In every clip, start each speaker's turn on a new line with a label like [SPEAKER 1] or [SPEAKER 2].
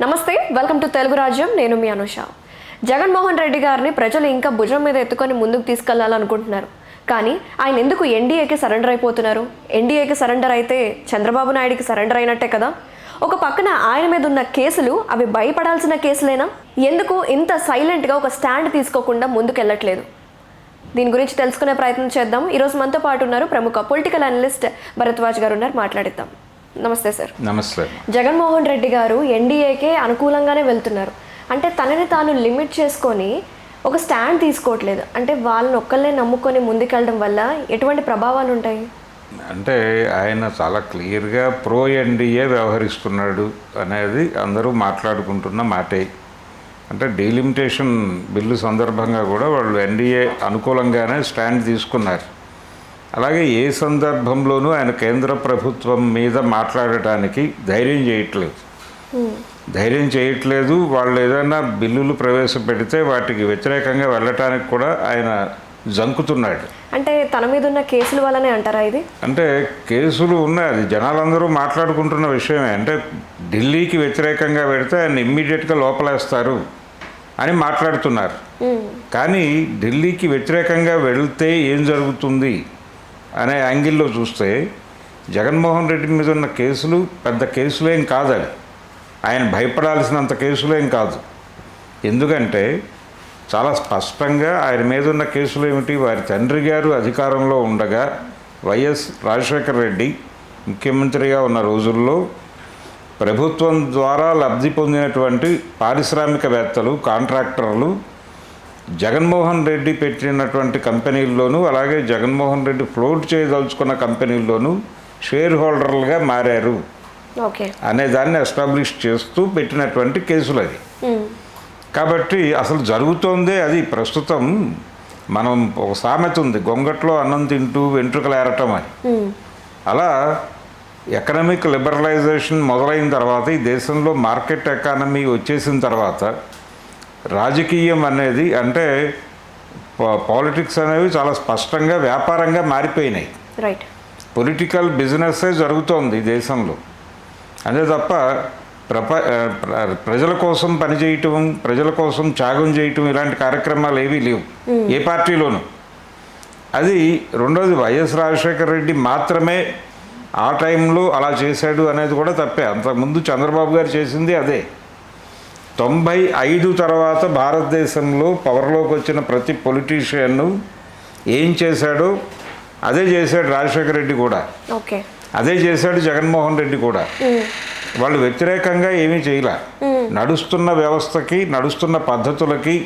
[SPEAKER 1] నమస్తే, welcome to Telugu రాజ్యం. నేను మీ అనుష. జగన్మోహన్ రెడ్డి గారిని ప్రజలు ఇంకా భుజం మీద ఎత్తుకొని ముందుకు తీసుకెళ్లాలనుకుంటున్నారు. కానీ ఆయన ఎందుకు ఎన్డీఏకి సరెండర్ అయిపోతున్నారు? ఎన్డీఏకి సరెండర్ అయితే చంద్రబాబు నాయుడికి సరెండర్ అయినట్టే కదా. ఒక పక్కన ఆయన మీద ఉన్న కేసులు అవి భయపడాల్సిన కేసులేనా? ఎందుకు ఇంత సైలెంట్గా ఒక స్టాండ్ తీసుకోకుండా ముందుకెళ్ళట్లేదు? దీని గురించి తెలుసుకునే ప్రయత్నం చేద్దాం. ఈరోజు మనతో పాటు ఉన్నారు ప్రముఖ పొలిటికల్ అనలిస్ట్ భరద్వాజ్ గారు ఉన్నారు. మాట్లాడిద్దాం. నమస్తే సార్.
[SPEAKER 2] నమస్తే.
[SPEAKER 1] జగన్మోహన్ రెడ్డి గారు ఎన్డీఏకే అనుకూలంగానే వెళ్తున్నారు. అంటే తనని తాను లిమిట్ చేసుకొని ఒక స్టాండ్ తీసుకోవట్లేదు. అంటే వాళ్ళని ఒక్కళ్ళే నమ్ముకొని ముందుకెళ్ళడం వల్ల ఎటువంటి ప్రభావాలు ఉంటాయి?
[SPEAKER 2] అంటే ఆయన చాలా క్లియర్గా ప్రో ఎన్డీఏ వ్యవహరిస్తున్నాడు అనేది అందరూ మాట్లాడుకుంటున్న మాటే. అంటే డీలిమిటేషన్ బిల్లు సందర్భంగా కూడా వాళ్ళు ఎన్డీఏ అనుకూలంగానే స్టాండ్ తీసుకున్నారు. అలాగే ఏ సందర్భంలోనూ ఆయన కేంద్ర ప్రభుత్వం మీద మాట్లాడటానికి ధైర్యం చేయట్లేదు. వాళ్ళు ఏదైనా బిల్లులు ప్రవేశపెడితే వాటికి వ్యతిరేకంగా వెళ్ళటానికి కూడా ఆయన జంకుతున్నాడు.
[SPEAKER 1] అంటే తన మీద ఉన్న కేసుల వల్లనే అంటారా ఇది?
[SPEAKER 2] అంటే కేసులు ఉన్నాయి, అది జనాలందరూ మాట్లాడుకుంటున్న విషయమే. అంటే ఢిల్లీకి వ్యతిరేకంగా పెడితే ఆయన ఇమ్మీడియట్గా లోపలేస్తారు అని మాట్లాడుతున్నారు. కానీ ఢిల్లీకి వ్యతిరేకంగా వెళితే ఏం జరుగుతుంది అనే యాంగిల్లో చూస్తే జగన్మోహన్ రెడ్డి మీద ఉన్న కేసులు పెద్ద కేసులేం కాదు. అవి ఆయన భయపడాల్సినంత కేసులేం కాదు. ఎందుకంటే చాలా స్పష్టంగా ఆయన మీద ఉన్న కేసులు ఏమిటి? వారి తండ్రి గారు అధికారంలో ఉండగా వైఎస్ రాజశేఖర రెడ్డి ముఖ్యమంత్రిగా ఉన్న రోజుల్లో ప్రభుత్వం ద్వారా లబ్ధి పొందినటువంటి పారిశ్రామికవేత్తలు, కాంట్రాక్టర్లు జగన్మోహన్ రెడ్డి పెట్టినటువంటి కంపెనీల్లోనూ అలాగే జగన్మోహన్ రెడ్డి ఫ్లోట్ చేయదలుచుకున్న కంపెనీల్లోనూ షేర్ హోల్డర్లుగా మారారు అనే దాన్ని ఎస్టాబ్లిష్ చేస్తూ పెట్టినటువంటి కేసులు అది. కాబట్టి అసలు జరుగుతోందే అది. ప్రస్తుతం మనం ఒక సామెత ఉంది, గొంగట్లో అన్నం తింటూ వెంట్రుకలు ఏరటం అని. అలా ఎకనామిక్ లిబరలైజేషన్ మొదలైన తర్వాత, ఈ దేశంలో మార్కెట్ ఎకానమీ వచ్చేసిన తర్వాత రాజకీయం అనేది, అంటే పాలిటిక్స్ అనేవి చాలా స్పష్టంగా వ్యాపారంగా మారిపోయినాయి.
[SPEAKER 1] రైట్.
[SPEAKER 2] పొలిటికల్ బిజినెస్సే జరుగుతోంది దేశంలో. అంతే తప్ప ప్రజల కోసం పనిచేయటం, ప్రజల కోసం త్యాగం చేయటం ఇలాంటి కార్యక్రమాలు ఏవీ లేవు ఏ పార్టీలోనూ. అది రెండోది, వైఎస్ రాజశేఖర రెడ్డి మాత్రమే ఆ టైంలో అలా చేశాడు అనేది కూడా తప్పే. అంతకుముందు చంద్రబాబు గారు చేసింది అదే. 95 తర్వాత భారతదేశంలో పవర్లోకి వచ్చిన ప్రతి పొలిటీషియన్ను ఏం చేశాడో అదే చేశాడు రాజశేఖర రెడ్డి కూడా.
[SPEAKER 1] ఓకే.
[SPEAKER 2] అదే చేశాడు జగన్మోహన్ రెడ్డి కూడా. వాళ్ళు వ్యతిరేకంగా ఏమీ చేయలే. నడుస్తున్న వ్యవస్థకి, నడుస్తున్న పద్ధతులకి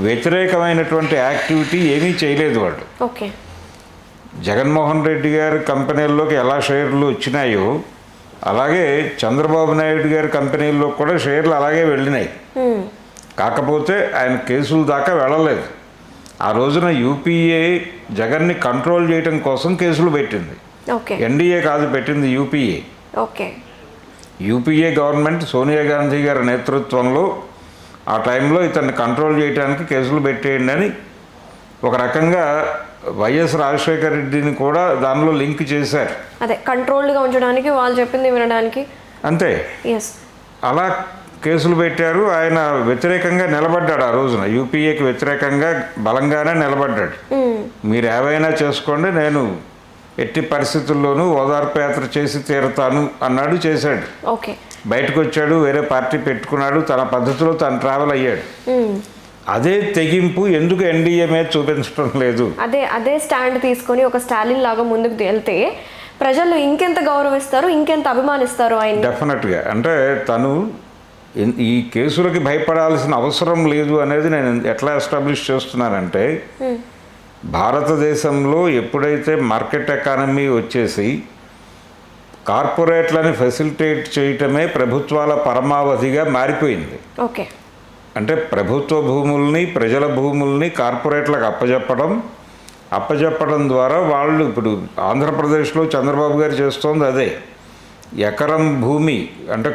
[SPEAKER 2] వ్యతిరేకమైనటువంటి యాక్టివిటీ ఏమీ చేయలేదు వాళ్ళు.
[SPEAKER 1] ఓకే.
[SPEAKER 2] జగన్మోహన్ రెడ్డి గారి కంపెనీల్లోకి ఎలా షేర్లు వచ్చినాయో అలాగే చంద్రబాబు నాయుడు గారి కంపెనీల్లో కూడా షేర్లు అలాగే వెళ్ళినాయి. కాకపోతే ఆయన కేసుల దాకా వెళ్ళలేదు. ఆ రోజున యూపీఏ జగన్ని కంట్రోల్ చేయడం కోసం కేసులు పెట్టింది. ఎన్డీఏ కాదు పెట్టింది, UPA. UPA government Sonia Gandhi గారి నేతృత్వంలో ఆ టైంలో ఇతన్ని కంట్రోల్ చేయడానికి కేసులు పెట్టేయండి అని ఒక రకంగా వైఎస్ రాజశేఖర రెడ్డిని కూడా దానిలో లింక్ చేశారు.
[SPEAKER 1] అదే కంట్రోల్డ్గా ఉంచడానికి, వాళ్ళు చెప్పింది వినడానికి.
[SPEAKER 2] అంతే. అలా కేసులు పెట్టారు. ఆయన వ్యతిరేకంగా నిలబడ్డాడు. ఆ రోజున యూపీఏకి వ్యతిరేకంగా బలంగానే నిలబడ్డాడు. మీరు ఏవైనా చేసుకోండి, నేను ఎట్టి పరిస్థితుల్లోనూ ఓదార్పు యాత్ర చేసి తీరుతాను అన్నాడు, చేశాడు.
[SPEAKER 1] ఓకే.
[SPEAKER 2] బయటకు వచ్చాడు, వేరే పార్టీ పెట్టుకున్నాడు, తన పద్ధతిలో తను ట్రావెల్ అయ్యాడు. అదే తెగింపు ఎందుకు ఎన్డీఏ మీద చూపించడం లేదు?
[SPEAKER 1] అదే స్టాండ్ తీసుకొని ఒక స్టాలిన్ లాగా ముందుకు వెళ్తే ప్రజలు ఇంకెంత గౌరవిస్తారు, ఇంకెంత అభిమానిస్తారు ఆయన.
[SPEAKER 2] డెఫినెట్గా. అంటే తను ఈ కేసులకి భయపడాల్సిన అవసరం లేదు అనేది నేను ఎట్లా ఎస్టాబ్లిష్ చేస్తున్నానంటే, భారతదేశంలో ఎప్పుడైతే మార్కెట్ ఎకానమీ వచ్చేసి కార్పొరేట్లని ఫెసిలిటేట్ చేయటమే ప్రభుత్వాల పరమావధిగా మారిపోయింది.
[SPEAKER 1] ఓకే.
[SPEAKER 2] అంటే ప్రభుత్వ భూముల్ని, ప్రజల భూముల్ని కార్పొరేట్లకు అప్పజెప్పడం ద్వారా వాళ్ళు, ఇప్పుడు ఆంధ్రప్రదేశ్లో చంద్రబాబు గారు చేస్తోంది అదే. ఎకరం భూమి అంటే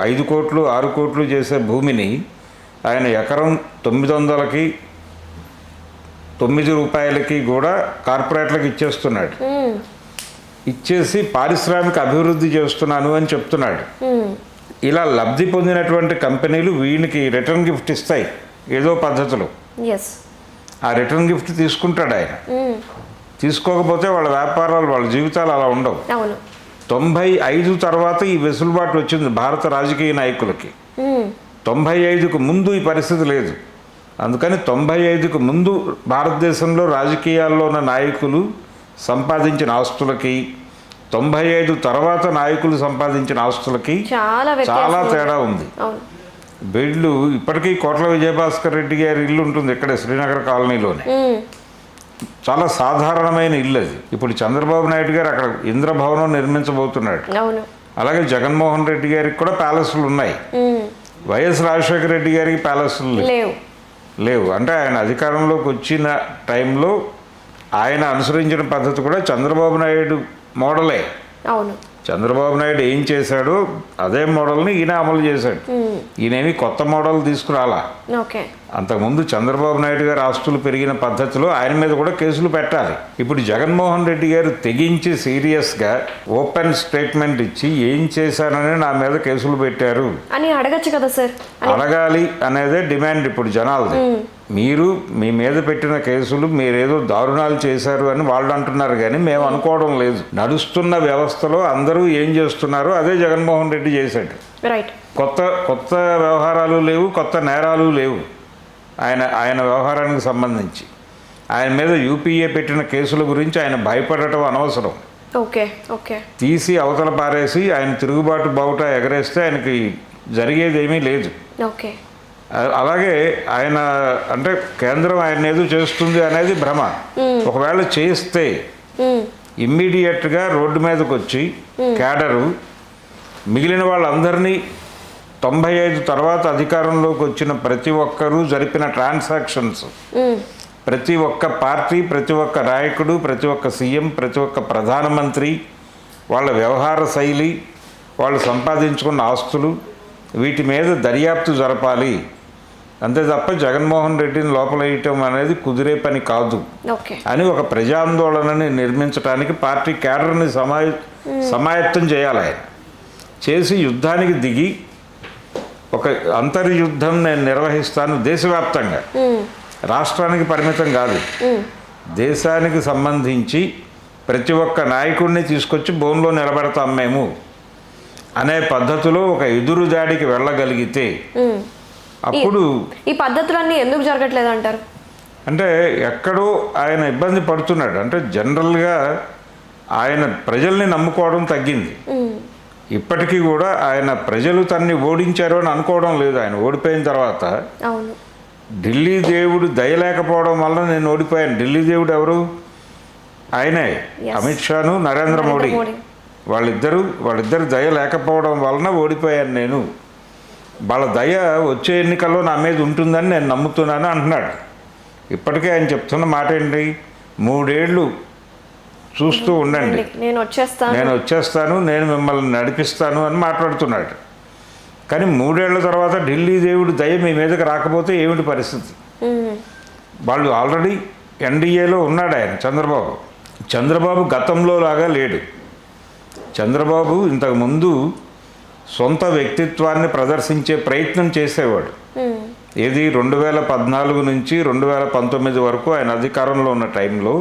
[SPEAKER 2] 5 కోట్లు 6 కోట్లు చేసే భూమిని ఆయన ఎకరం 900కి 9 రూపాయలకి కూడా కార్పొరేట్లకు ఇచ్చేస్తున్నాడు. ఇచ్చేసి పారిశ్రామిక అభివృద్ధి చేస్తున్నాను అని చెప్తున్నాడు. ఇలా లబ్ధి పొందినటువంటి కంపెనీలు వీళ్ళకి రిటర్న్ గిఫ్ట్ ఇస్తాయి ఏదో పద్ధతిలో.
[SPEAKER 1] ఎస్.
[SPEAKER 2] ఆ రిటర్న్ గిఫ్ట్ తీసుకుంటాడు ఆయన. తీసుకోకపోతే వాళ్ళ వ్యాపారాలు వాళ్ళ జీవితాలు అలా ఉండవు.
[SPEAKER 1] అవును.
[SPEAKER 2] 95 తర్వాత ఈ వెసులుబాటు వచ్చింది భారత రాజకీయ నాయకులకి. 95కు ముందు ఈ పరిస్థితి లేదు. అందుకని 95కు ముందు భారతదేశంలో రాజకీయాల్లో ఉన్న నాయకులు సంపాదించిన ఆస్తులకి 95 తర్వాత నాయకులు సంపాదించిన ఆస్తులకి చాలా తేడా ఉంది. వీళ్ళు ఇప్పటికీ కోట్ల విజయభాస్కర్ రెడ్డి గారి ఇల్లు ఉంటుంది ఇక్కడే శ్రీనగర్ కాలనీలోనే. చాలా సాధారణమైన ఇల్లు అది. ఇప్పుడు చంద్రబాబు నాయుడు గారు అక్కడ ఇంద్రభవనం నిర్మించబోతున్నాడు. అలాగే జగన్మోహన్ రెడ్డి గారికి కూడా ప్యాలెస్లు ఉన్నాయి. వైఎస్ రాజశేఖర రెడ్డి గారికి ప్యాలెస్లు లేవు. అంటే ఆయన అధికారంలోకి వచ్చిన టైంలో ఆయన అనుసరించిన పద్ధతి కూడా చంద్రబాబు నాయుడు మోడలే.
[SPEAKER 1] అవును.
[SPEAKER 2] చంద్రబాబు నాయుడు ఏం చేశాడో అదే మోడల్ని ఈయన అమలు చేశాడు. ఈయనేమి కొత్త మోడల్ తీసుకురాలా. అంతకుముందు చంద్రబాబు నాయుడు గారు ఆస్తులు పెరిగిన పద్ధతిలో ఆయన మీద కూడా కేసులు పెట్టాలి. ఇప్పుడు జగన్మోహన్ రెడ్డి గారు తెగించి సీరియస్గా ఓపెన్ స్టేట్మెంట్ ఇచ్చి ఏం చేశానని నా మీద కేసులు పెట్టారు
[SPEAKER 1] అని అడగచ్చు కదా సార్.
[SPEAKER 2] అడగాలి అనేదే డిమాండ్ ఇప్పుడు జనాలది. మీరు మీ మీద పెట్టిన కేసులు మీరేదో దారుణాలు చేశారు అని వాళ్ళు అంటున్నారు, కానీ మేము అనుకోవడం లేదు. నడుస్తున్న వ్యవస్థలో అందరూ ఏం చేస్తున్నారో అదే జగన్మోహన్ రెడ్డి చేశాడు. కొత్త వ్యవహారాలు లేవు, కొత్త నేరాలు లేవు ఆయన వ్యవహారానికి సంబంధించి. ఆయన మీద యూపీఏ పెట్టిన కేసుల గురించి ఆయన భయపడటం అనవసరం. తీసి అవతల పారేసి ఆయన తిరుగుబాటు బావుట ఎగరేస్తే ఆయనకి జరిగేది ఏమీ లేదు. అలాగే ఆయన అంటే కేంద్రం ఆయన ఏదో చేస్తుంది అనేది భ్రమ. ఒకవేళ చేస్తే ఇమ్మీడియట్గా రోడ్డు మీదకి వచ్చి క్యాడరు మిగిలిన వాళ్ళందరినీ 95 తర్వాత అధికారంలోకి వచ్చిన ప్రతి ఒక్కరూ జరిపిన ట్రాన్సాక్షన్స్, ప్రతి ఒక్క పార్టీ, ప్రతి ఒక్క నాయకుడు, ప్రతి ఒక్క సీఎం, ప్రతి ఒక్క ప్రధానమంత్రి వాళ్ళ వ్యవహార శైలి, వాళ్ళు సంపాదించుకున్న ఆస్తులు, వీటి మీద దర్యాప్తు జరపాలి. అంతే తప్ప జగన్మోహన్ రెడ్డిని లోపలేయటం అనేది కుదిరే పని కాదు అని ఒక ప్రజాందోళనని నిర్మించడానికి పార్టీ క్యాడర్ని సమాయత్తం చేయాలి. ఆయన చేసి యుద్ధానికి దిగి ఒక అంతర్యుద్ధం నేను నిర్వహిస్తాను దేశవ్యాప్తంగా, రాష్ట్రానికి పరిమితం కాదు, దేశానికి సంబంధించి ప్రతి ఒక్క నాయకుడిని తీసుకొచ్చి బోన్లో నిలబెడతాం మేము అనే పద్ధతిలో ఒక ఎదురు దాడికి వెళ్ళగలిగితే అప్పుడు
[SPEAKER 1] ఈ పద్ధతులన్నీ ఎందుకు జరగట్లేదు అంటారు?
[SPEAKER 2] అంటే ఎక్కడో ఆయన ఇబ్బంది పడుతున్నాడు. అంటే జనరల్గా ఆయన ప్రజల్ని నమ్ముకోవడం తగ్గింది. ఇప్పటికీ కూడా ఆయన ప్రజలు తన్ని ఓడించారు అని అనుకోవడం లేదు. ఆయన ఓడిపోయిన తర్వాత ఢిల్లీ దేవుడు దయలేకపోవడం వల్ల నేను ఓడిపోయాను. ఢిల్లీ దేవుడు ఎవరు? ఆయనే, అమిత్ షాను నరేంద్ర మోడీ. వాళ్ళిద్దరు దయ లేకపోవడం వలన ఓడిపోయాను నేను. వాళ్ళ దయ వచ్చే ఎన్నికల్లో నా మీద ఉంటుందని నేను నమ్ముతున్నాను అంటున్నాడు. ఇప్పటికే ఆయన చెప్తున్న మాట ఏంటి? 3 ఏళ్ళు చూస్తూ ఉండండి, నేను వచ్చేస్తాను, నేను మిమ్మల్ని నడిపిస్తాను అని మాట్లాడుతున్నాడు. కానీ 3 ఏళ్ల తర్వాత ఢిల్లీ దేవుడు దయ మీ మీదకి రాకపోతే ఏమిటి పరిస్థితి? వాళ్ళు ఆల్రెడీ ఎన్డీఏలో ఉన్నాడు ఆయన చంద్రబాబు గతంలో లాగా లేడు. చంద్రబాబు ఇంతకుముందు సొంత వ్యక్తిత్వాన్ని ప్రదర్శించే ప్రయత్నం చేసేవాడు. ఏది 2014 నుంచి 2019 వరకు ఆయన అధికారంలో ఉన్న టైంలో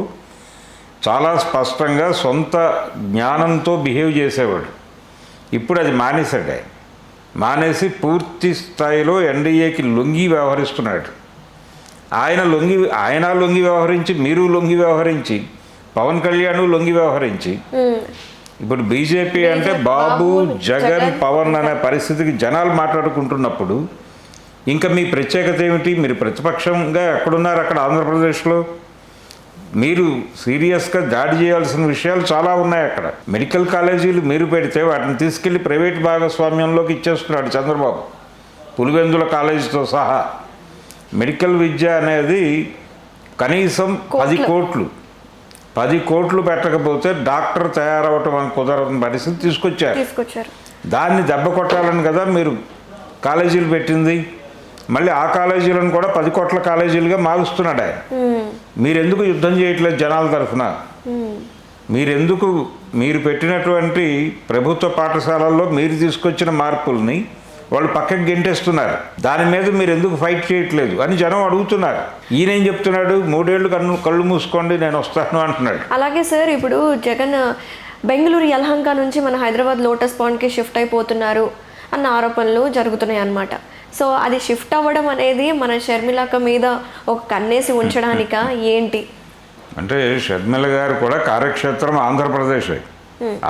[SPEAKER 2] చాలా స్పష్టంగా సొంత జ్ఞానంతో బిహేవ్ చేసేవాడు. ఇప్పుడు అది మానేశాడు. ఆయన మానేసి పూర్తి స్థాయిలో ఎన్డీఏకి లొంగి వ్యవహరిస్తున్నాడు. ఆయన లొంగి వ్యవహరించి, మీరు లొంగి వ్యవహరించి, పవన్ కళ్యాణ్ లొంగి వ్యవహరించి, ఇప్పుడు బీజేపీ అంటే బాబు, జగన్, పవన్ అనే పరిస్థితికి జనాలు మాట్లాడుకుంటున్నప్పుడు ఇంకా మీ ప్రత్యేకత ఏమిటి? మీరు ప్రతిపక్షంగా ఎక్కడున్నారు? అక్కడ ఆంధ్రప్రదేశ్లో మీరు సీరియస్గా దాడి చేయాల్సిన విషయాలు చాలా ఉన్నాయి. అక్కడ మెడికల్ కాలేజీలు మీరు పెడితే వాటిని తీసుకెళ్లి ప్రైవేట్ భాగస్వామ్యంలోకి ఇచ్చేస్తున్నాడు చంద్రబాబు, పులివెందుల కాలేజీతో సహా. మెడికల్ విద్య అనేది కనీసం 10 కోట్లు పెట్టకపోతే డాక్టర్ తయారవటం అని కుదరని పరిస్థితి తీసుకొచ్చారు. దాన్ని దెబ్బ కొట్టాలని కదా మీరు కాలేజీలు పెట్టింది. మళ్ళీ ఆ కాలేజీలను కూడా 10 కోట్ల కాలేజీలుగా మారుస్తున్నాడు ఆయన. మీరెందుకు యుద్ధం చేయట్లేదు జనాల తరఫున? మీరెందుకు మీరు పెట్టినటువంటి ప్రభుత్వ పాఠశాలల్లో మీరు తీసుకొచ్చిన మార్పుల్ని వాళ్ళు పక్కకి గెంటేస్తున్నారు, దాని మీద మీరు ఎందుకు ఫైట్ చేయట్లేదు అని జనం అడుగుతున్నారు. ఈయనేం చెప్తున్నాడు, 3 ఏళ్ళు కళ్ళు మూసుకోండి నేను వస్తాను అంటున్నాడు.
[SPEAKER 1] అలాగే సార్, ఇప్పుడు జగన్ బెంగళూరు యలహంక నుంచి మన హైదరాబాద్ లోటస్ పాండ్కి షిఫ్ట్ అయిపోతున్నారు అన్న ఆరోపణలు జరుగుతున్నాయి అన్నమాట. సో అది షిఫ్ట్ అవ్వడం అనేది మన షర్మిలక్క మీద ఒక కన్నేసి ఉంచడానిక ఏంటి?
[SPEAKER 2] అంటే షర్మిల గారు కూడా కార్యక్షేత్రం ఆంధ్రప్రదేశ్,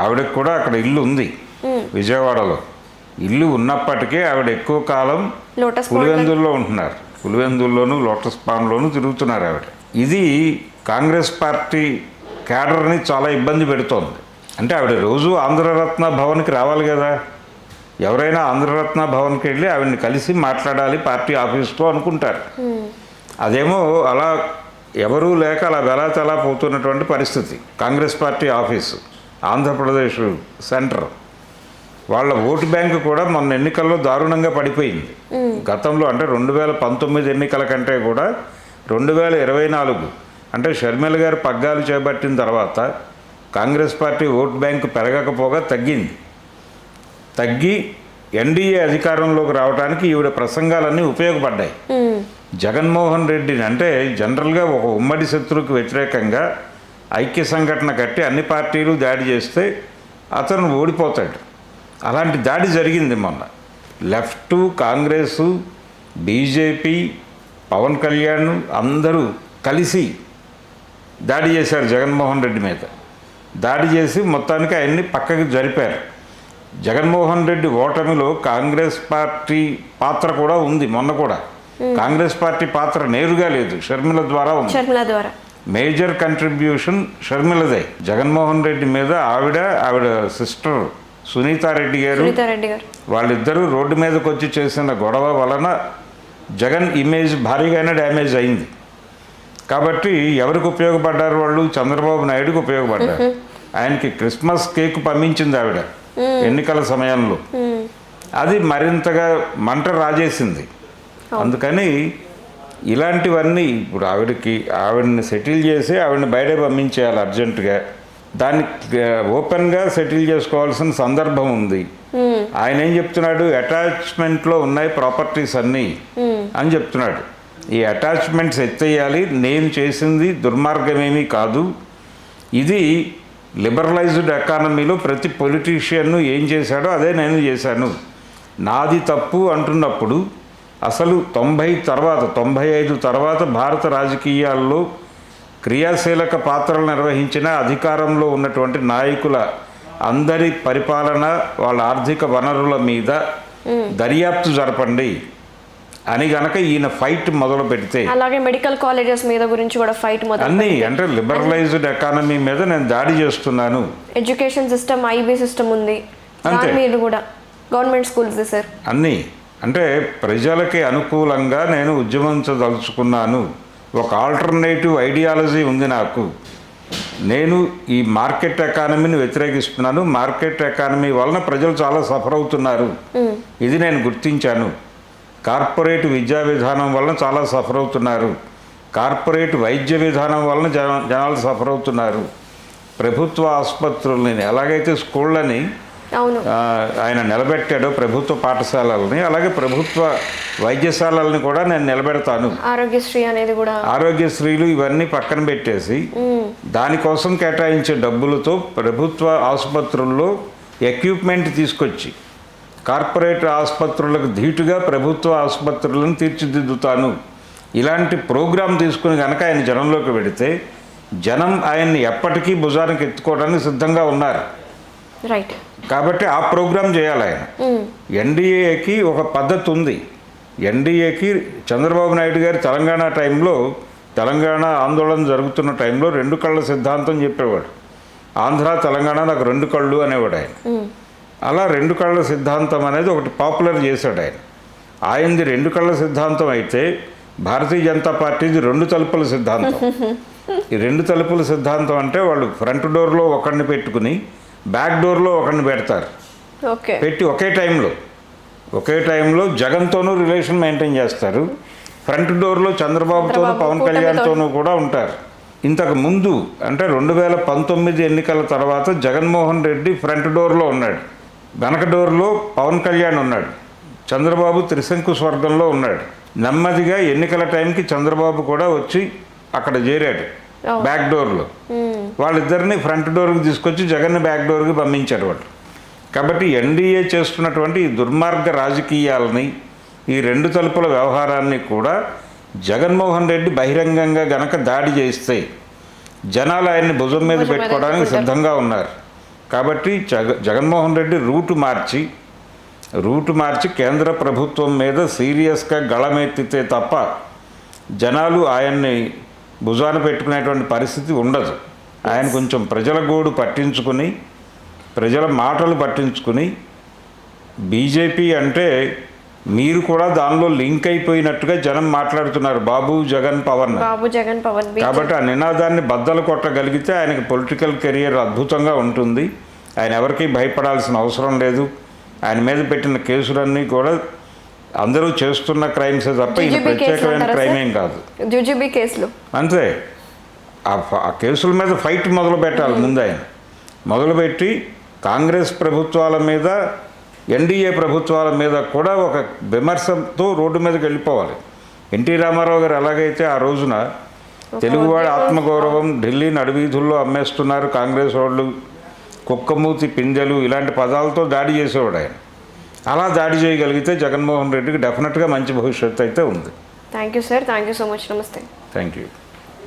[SPEAKER 2] ఆవిడకి కూడా అక్కడ ఇల్లు ఉంది విజయవాడలో. ఇల్లు ఉన్నప్పటికీ ఆవిడ ఎక్కువ కాలం పులివెందుల్లో ఉంటున్నారు. పులివెందుల్లోనూ లోటస్ పాండ్లోనూ తిరుగుతున్నారు ఆవిడ. ఇది కాంగ్రెస్ పార్టీ క్యాడర్ని చాలా ఇబ్బంది పెడుతోంది. అంటే ఆవిడ రోజు ఆంధ్రరత్న భవన్కి రావాలి కదా, ఎవరైనా ఆంధ్రరత్న భవన్కి వెళ్ళి ఆవిడని కలిసి మాట్లాడాలి పార్టీ ఆఫీస్లో అనుకుంటారు. అదేమో అలా ఎవరూ లేక అలా వెలాతెలా పోతున్నటువంటి పరిస్థితి. Congress party office Andhra Pradesh centre, వాళ్ళ ఓటు బ్యాంకు కూడా మొన్న ఎన్నికల్లో దారుణంగా పడిపోయింది. గతంలో అంటే 2019 ఎన్నికల కంటే కూడా 2024 అంటే షర్మిల గారు పగ్గాలు చేపట్టిన తర్వాత కాంగ్రెస్ పార్టీ ఓటు బ్యాంకు పెరగకపోగా తగ్గి ఎన్డీఏ అధికారంలోకి రావడానికి ఈవిడ ప్రసంగాలన్నీ ఉపయోగపడ్డాయి. జగన్మోహన్ రెడ్డిని అంటే జనరల్గా ఒక ఉమ్మడి శత్రువుకి వ్యతిరేకంగా ఐక్య సంఘటన కట్టి అన్ని పార్టీలు దాడి చేస్తే అతను ఓడిపోతాడు. అలాంటి దాడి జరిగింది మొన్న. లెఫ్ట్, కాంగ్రెసు, బీజేపీ, పవన్ కళ్యాణ్ అందరూ కలిసి దాడి చేశారు జగన్మోహన్ రెడ్డి మీద. దాడి చేసి మొత్తానికి ఆయన్ని పక్కకి జరిపారు. జగన్మోహన్ రెడ్డి ఓటమిలో కాంగ్రెస్ పార్టీ పాత్ర కూడా ఉంది. మొన్న కూడా కాంగ్రెస్ పార్టీ పాత్ర నేరుగా లేదు, షర్మిల ద్వారా ఉంది. మేజర్ కంట్రిబ్యూషన్ షర్మిలదే. జగన్మోహన్ రెడ్డి మీద ఆవిడ సిస్టర్ సునీతారెడ్డి గారు వాళ్ళిద్దరూ రోడ్డు మీదకి వచ్చి చేసిన గొడవ వలన జగన్ ఇమేజ్ భారీగానే డ్యామేజ్ అయింది. కాబట్టి ఎవరికి ఉపయోగపడ్డారు వాళ్ళు? చంద్రబాబు నాయుడుకి ఉపయోగపడ్డారు. ఆయనకి క్రిస్మస్ కేక్ పంపించింది ఆవిడ ఎన్నికల సమయంలో. అది మరింతగా మంట రాజేసింది. అందుకని ఇలాంటివన్నీ ఇప్పుడు ఆవిడని సెటిల్ చేసి ఆవిడని బయట పంపించేయాలి అర్జెంటుగా. దాన్ని ఓపెన్గా సెటిల్ చేసుకోవాల్సిన సందర్భం ఉంది. ఆయన ఏం చెప్తున్నాడు, అటాచ్మెంట్లో ఉన్నాయి ప్రాపర్టీస్ అన్నీ అని చెప్తున్నాడు. ఈ అటాచ్మెంట్స్ ఎత్తేయాలి, నేను చేసింది దుర్మార్గమేమీ కాదు, ఇది లిబరలైజ్డ్ ఎకానమీలో ప్రతి పొలిటీషియన్ను ఏం చేశాడో అదే నేను చేశాను, నాది తప్పు అంటున్నప్పుడు అసలు 95 తర్వాత భారత రాజకీయాల్లో క్రియాశీలక పాత్రలు నిర్వహించిన అధికారంలో ఉన్నటువంటి నాయకుల అందరి పరిపాలన, వాళ్ళ ఆర్థిక వనరుల మీద దర్యాప్తు జరపండి అని గనక ఈయన ఫైట్ మొదలు పెడితే,
[SPEAKER 1] అలాగే మెడికల్ కాలేజెస్ మీద గురించి కూడా ఫైట్
[SPEAKER 2] అన్నీ అంటే లిబరలైజ్డ్ ఎకానమీ మీద నేను దాడి చేస్తున్నాను.
[SPEAKER 1] ఎడ్యుకేషన్ సిస్టమ్, ఐబీ సిస్టమ్ ఉంది, మీరు కూడా గవర్నమెంట్ స్కూల్స్ సార్
[SPEAKER 2] అన్నీ అంటే ప్రజలకి అనుకూలంగా నేను ఉద్యమించదలుచుకున్నాను. ఒక ఆల్టర్నేటివ్ ఐడియాలజీ ఉంది నాకు. నేను ఈ మార్కెట్ ఎకానమీని వ్యతిరేకిస్తున్నాను. మార్కెట్ ఎకానమీ వలన ప్రజలు చాలా సఫర్ అవుతున్నారు, ఇది నేను గుర్తించాను. కార్పొరేట్ విద్యా విధానం వలన చాలా సఫర్ అవుతున్నారు. కార్పొరేట్ వైద్య విధానం వలన జనాలు సఫర్ అవుతున్నారు. ప్రభుత్వ ఆసుపత్రుల్ని ఎలాగైతే స్కూళ్ళని ఆయన నిలబెట్టాడో ప్రభుత్వ పాఠశాలల్ని, అలాగే ప్రభుత్వ వైద్యశాలల్ని కూడా నేను నిలబెడతాను.
[SPEAKER 1] ఆరోగ్యశ్రీ అనేది కూడా,
[SPEAKER 2] ఆరోగ్యశ్రీలు ఇవన్నీ పక్కన పెట్టేసి దానికోసం కేటాయించే డబ్బులతో ప్రభుత్వ ఆసుపత్రుల్లో ఎక్విప్మెంట్ తీసుకొచ్చి కార్పొరేట్ ఆసుపత్రులకు ధీటుగా ప్రభుత్వ ఆసుపత్రులను తీర్చిదిద్దుతాను. ఇలాంటి ప్రోగ్రాం తీసుకుని కనుక ఆయన జనంలోకి పెడితే జనం ఆయన్ని ఎప్పటికీ భుజానికి ఎత్తుకోవడానికి సిద్ధంగా ఉన్నారు.
[SPEAKER 1] రైట్.
[SPEAKER 2] కాబట్టి ఆ ప్రోగ్రాం చేయాలి ఆయన. ఎన్డీఏకి ఒక పద్ధతి ఉంది. ఎన్డీఏకి చంద్రబాబు నాయుడు గారు తెలంగాణ టైంలో, తెలంగాణ ఆందోళన జరుగుతున్న టైంలో 2 కళ్ళ సిద్ధాంతం చెప్పేవాడు. ఆంధ్ర తెలంగాణ నాకు 2 కళ్ళు అనేవాడు ఆయన. అలా 2 కళ్ళ సిద్ధాంతం అనేది ఒకటి పాపులర్ చేశాడు ఆయన. ఆయనది 2 కళ్ళ సిద్ధాంతం అయితే భారతీయ జనతా పార్టీది 2 తలుపుల సిద్ధాంతం. ఈ 2 తలుపుల సిద్ధాంతం అంటే వాళ్ళు ఫ్రంట్ డోర్లో ఒకరిని పెట్టుకుని బ్యాక్ డోర్లో ఒకరిని పెడతారు. పెట్టి ఒకే టైంలో జగన్తోనూ రిలేషన్ మెయింటైన్ చేస్తారు. ఫ్రంట్ డోర్లో చంద్రబాబుతోనూ పవన్ కళ్యాణ్తోనూ కూడా ఉంటారు. ఇంతకు ముందు అంటే 2019 ఎన్నికల తర్వాత జగన్మోహన్ రెడ్డి ఫ్రంట్ డోర్లో ఉన్నాడు, వెనక డోర్లో పవన్ కళ్యాణ్ ఉన్నాడు, చంద్రబాబు త్రిశంకు స్వర్గంలో ఉన్నాడు. నెమ్మదిగా ఎన్నికల టైంకి చంద్రబాబు కూడా వచ్చి అక్కడ చేరాడు బ్యాక్ డోర్లో. వాళ్ళిద్దరిని ఫ్రంట్ డోర్కి తీసుకొచ్చి జగన్ని బ్యాక్ డోర్కి పంపించారు వాళ్ళు. కాబట్టి ఎన్డీఏ చేస్తున్నటువంటి ఈ దుర్మార్గ రాజకీయాలని, ఈ రెండు తలుపుల వ్యవహారాన్ని కూడా జగన్మోహన్ రెడ్డి బహిరంగంగా గనక దాడి చేస్తే జనాలు ఆయన్ని భుజం మీద పెట్టుకోవడానికి సిద్ధంగా ఉన్నారు. కాబట్టి జగన్మోహన్ రెడ్డి రూటు మార్చి కేంద్ర ప్రభుత్వం మీద సీరియస్గా గళమెత్తితే తప్ప జనాలు ఆయన్ని భుజాన పెట్టుకునేటువంటి పరిస్థితి ఉండదు. ఆయన కొంచెం ప్రజల గోడు పట్టించుకుని, ప్రజల మాటలు పట్టించుకుని, బీజేపీ అంటే మీరు కూడా దానిలో లింక్ అయిపోయినట్టుగా జనం మాట్లాడుతున్నారు, బాబు జగన్ పవన్. కాబట్టి ఆ నినాదాన్ని బద్దలు కొట్టగలిగితే ఆయనకి పొలిటికల్ కెరియర్ అద్భుతంగా ఉంటుంది. ఆయన ఎవరికీ భయపడాల్సిన అవసరం లేదు. ఆయన మీద పెట్టిన కేసులన్నీ కూడా అందరూ చేస్తున్న క్రైమ్సే తప్ప ఇది ప్రత్యేకమైన క్రైమ్ ఏం కాదు.
[SPEAKER 1] కేసులు
[SPEAKER 2] అంతే. ఆ కేసుల మీద ఫైట్ మొదలు పెట్టాలి ముందు. ఆయన మొదలుపెట్టి కాంగ్రెస్ ప్రభుత్వాల మీద, ఎన్డీఏ ప్రభుత్వాల మీద కూడా ఒక విమర్శతో రోడ్డు మీదకి వెళ్ళిపోవాలి. ఎన్టీ రామారావు గారు ఎలాగైతే ఆ రోజున తెలుగువాడి ఆత్మగౌరవం ఢిల్లీ నడివీధుల్లో అమ్మేస్తున్నారు కాంగ్రెస్ వాళ్ళు, కుక్కమూతి పిందెలు ఇలాంటి పదాలతో దాడి చేసేవాడు ఆయన. అలా దాడి చేయగలిగితే జగన్మోహన్ రెడ్డికి డెఫినెట్గా మంచి భవిష్యత్తు అయితే ఉంది.
[SPEAKER 1] Thank you sir, thank you so much, నమస్తే.
[SPEAKER 2] Thank you.